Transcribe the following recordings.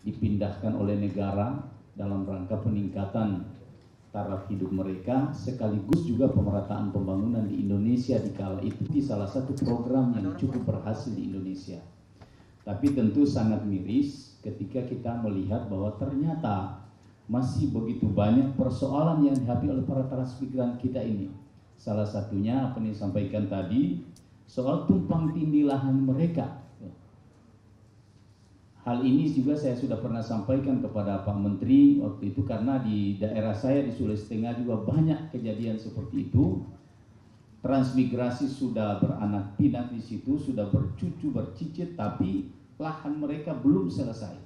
dipindahkan oleh negara dalam rangka peningkatan taraf hidup mereka, sekaligus juga pemerataan pembangunan di Indonesia di kala itu di salah satu program yang cukup berhasil di Indonesia. Tapi tentu sangat miris ketika kita melihat bahwa ternyata masih begitu banyak persoalan yang dihadapi oleh para transmigran kita ini. Salah satunya apa yang disampaikan tadi, soal tumpang tindih lahan mereka. Hal ini juga saya sudah pernah sampaikan kepada Pak Menteri waktu itu, karena di daerah saya di Sulawesi Tengah juga banyak kejadian seperti itu. Transmigrasi sudah beranak pinak di situ, sudah bercucu bercicit, tapi lahan mereka belum selesai.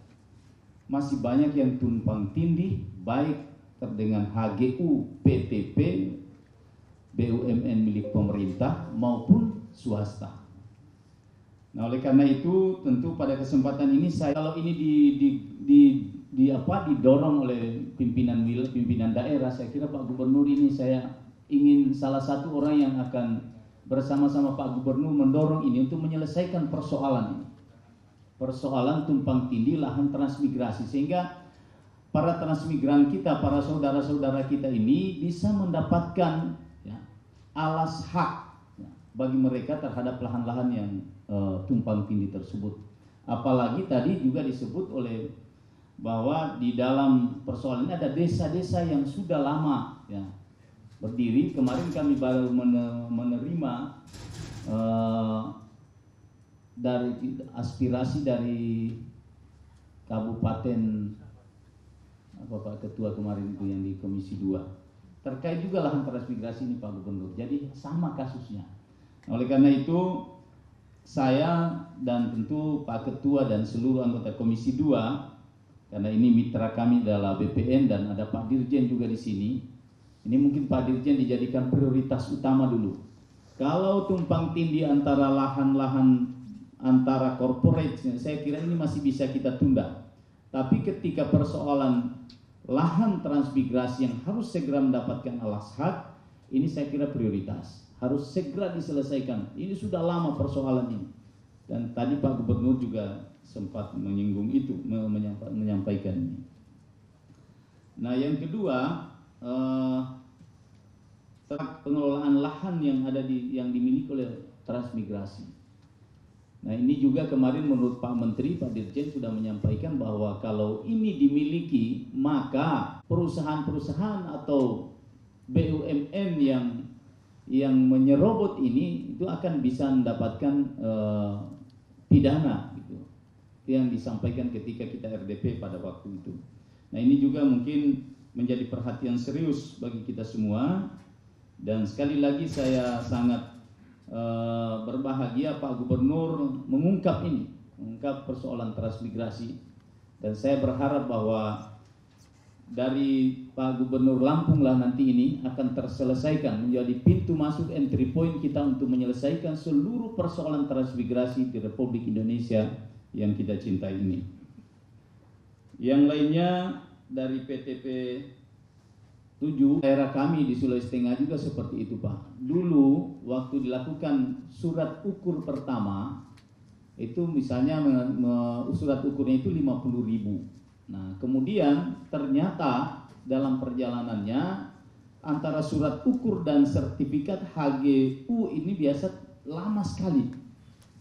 Masih banyak yang tumpang tindih, baik dengan HGU, PTP, BUMN milik pemerintah maupun swasta. Nah, oleh karena itu tentu pada kesempatan ini saya, kalau ini didorong oleh pimpinan daerah, saya kira Pak Gubernur ini, saya ingin salah satu orang yang akan bersama-sama Pak Gubernur mendorong ini untuk menyelesaikan persoalan ini. Persoalan tumpang tindih lahan transmigrasi, sehingga para transmigran kita, para saudara-saudara kita ini bisa mendapatkan alas hak bagi mereka terhadap lahan-lahan yang tumpang tindih tersebut. Apalagi tadi juga disebut oleh bahwa di dalam persoalan ini ada desa-desa yang sudah lama berdiri. Kemarin kami baru menerima dari aspirasi dari Kabupaten Bapak Ketua kemarin itu yang di Komisi 2 terkait juga lahan transmigrasi ini Pak Gubernur. Jadi sama kasusnya. Oleh karena itu saya dan tentu Pak Ketua dan seluruh anggota Komisi 2, karena ini mitra kami adalah BPN dan ada Pak Dirjen juga di sini. Ini mungkin Pak Dirjen dijadikan prioritas utama dulu. Kalau tumpang tindih antara lahan-lahan antara corporate, saya kira ini masih bisa kita tunda. Tapi ketika persoalan lahan transmigrasi yang harus segera mendapatkan alas hak, ini saya kira prioritas. Harus segera diselesaikan. Ini sudah lama persoalan ini. Dan tadi Pak Gubernur juga sempat menyinggung itu, menyampaikan ini. Nah, yang kedua, pengelolaan lahan yang yang dimiliki oleh transmigrasi. Nah, ini juga kemarin menurut Pak Menteri, Pak Dirjen sudah menyampaikan bahwa kalau ini dimiliki, maka perusahaan-perusahaan atau BUMN yang menyerobot ini itu akan bisa mendapatkan pidana gitu. Itu yang disampaikan ketika kita RDP pada waktu itu. Nah, ini juga mungkin menjadi perhatian serius bagi kita semua. Dan sekali lagi saya sangat berbahagia Pak Gubernur mengungkap persoalan transmigrasi. Dan saya berharap bahwa dari Pak Gubernur Lampung lah nanti ini akan terselesaikan, menjadi pintu masuk entry point kita untuk menyelesaikan seluruh persoalan transmigrasi di Republik Indonesia yang kita cintai ini. Yang lainnya dari PTP 7, daerah kami di Sulawesi Tengah juga seperti itu Pak. Dulu waktu dilakukan surat ukur pertama, itu misalnya surat ukurnya itu 50.000. Nah, kemudian ternyata dalam perjalanannya antara surat ukur dan sertifikat HGU ini biasa lama sekali.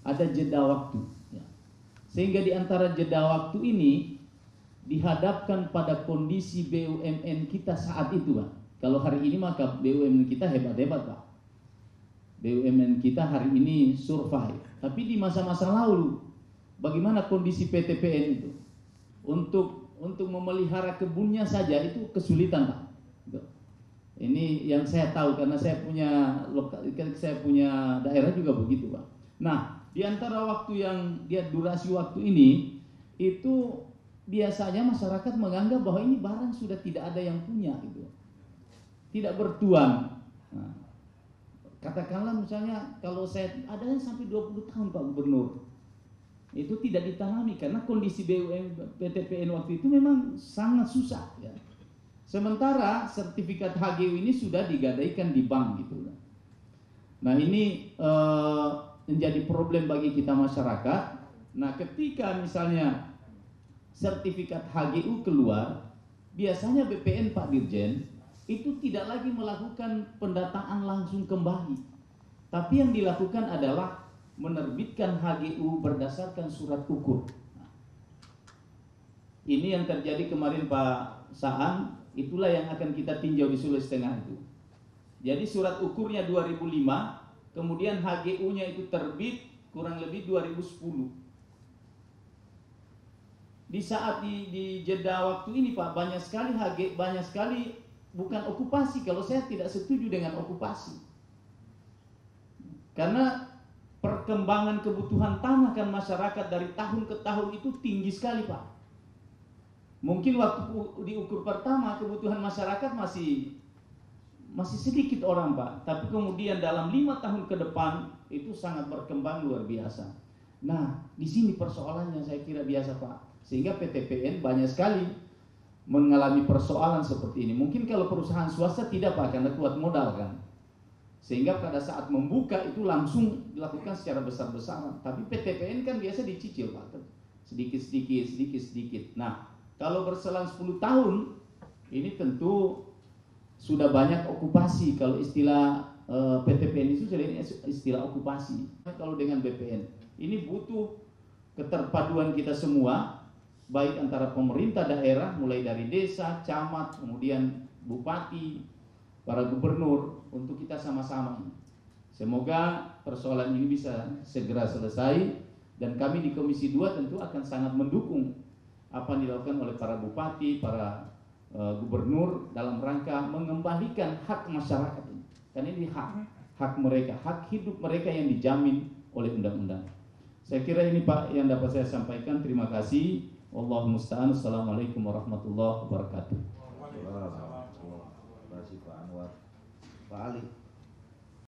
Ada jeda waktu. Sehingga di antara jeda waktu ini dihadapkan pada kondisi BUMN kita saat itu Pak. Kalau hari ini maka BUMN kita hebat-hebat Pak. BUMN kita hari ini survive. Tapi di masa-masa lalu bagaimana kondisi PTPN itu? Untuk memelihara kebunnya saja itu kesulitan Pak. Ini yang saya tahu karena saya punya daerah juga begitu Pak. Nah, di antara waktu yang durasi waktu ini itu biasanya masyarakat menganggap bahwa ini barang sudah tidak ada yang punya gitu. Tidak bertuan. Nah, katakanlah misalnya kalau saya ada yang sampai 20 tahun Pak Gubernur. Itu tidak ditanami karena kondisi BUMN PTPN waktu itu memang sangat susah ya. Sementara sertifikat HGU ini sudah digadaikan di bank gitu. Nah, ini menjadi problem bagi kita masyarakat. Nah, ketika misalnya sertifikat HGU keluar, biasanya BPN Pak Dirjen itu tidak lagi melakukan pendataan langsung kembali, tapi yang dilakukan adalah menerbitkan HGU berdasarkan surat ukur. Ini yang terjadi kemarin Pak Saan, itulah yang akan kita tinjau di Sulawesi Tengah itu. Jadi surat ukurnya 2005, kemudian HGU-nya itu terbit kurang lebih 2010. Di saat di jeda waktu ini Pak, banyak sekali bukan okupasi, kalau saya tidak setuju dengan okupasi. Karena perkembangan kebutuhan tanah kan masyarakat dari tahun ke tahun itu tinggi sekali Pak. Mungkin waktu diukur pertama kebutuhan masyarakat masih sedikit orang Pak, tapi kemudian dalam 5 tahun ke depan itu sangat berkembang luar biasa. Nah, di sini persoalannya saya kira biasa Pak, sehingga PTPN banyak sekali mengalami persoalan seperti ini. Mungkin kalau perusahaan swasta tidak Pak, karena kuat modal kan, sehingga pada saat membuka itu langsung dilakukan secara besar-besaran. Tapi PTPN kan biasa dicicil Pak, sedikit-sedikit. Nah, kalau berselang 10 tahun ini tentu sudah banyak okupasi. Kalau istilah PTPN itu istilah okupasi. Kalau dengan BPN ini butuh keterpaduan kita semua, baik antara pemerintah daerah mulai dari desa, camat, kemudian bupati, para gubernur, untuk kita sama-sama. Semoga persoalan ini bisa segera selesai, dan kami di Komisi 2 tentu akan sangat mendukung apa yang dilakukan oleh para bupati, para gubernur dalam rangka mengembalikan hak masyarakat ini. Karena ini hak mereka, hak hidup mereka yang dijamin oleh undang-undang. Saya kira ini Pak yang dapat saya sampaikan. Terima kasih. Wallahu musta'an. Assalamualaikum warahmatullahi wabarakatuh. Terima kasih Pak Anwar. Pak Ali.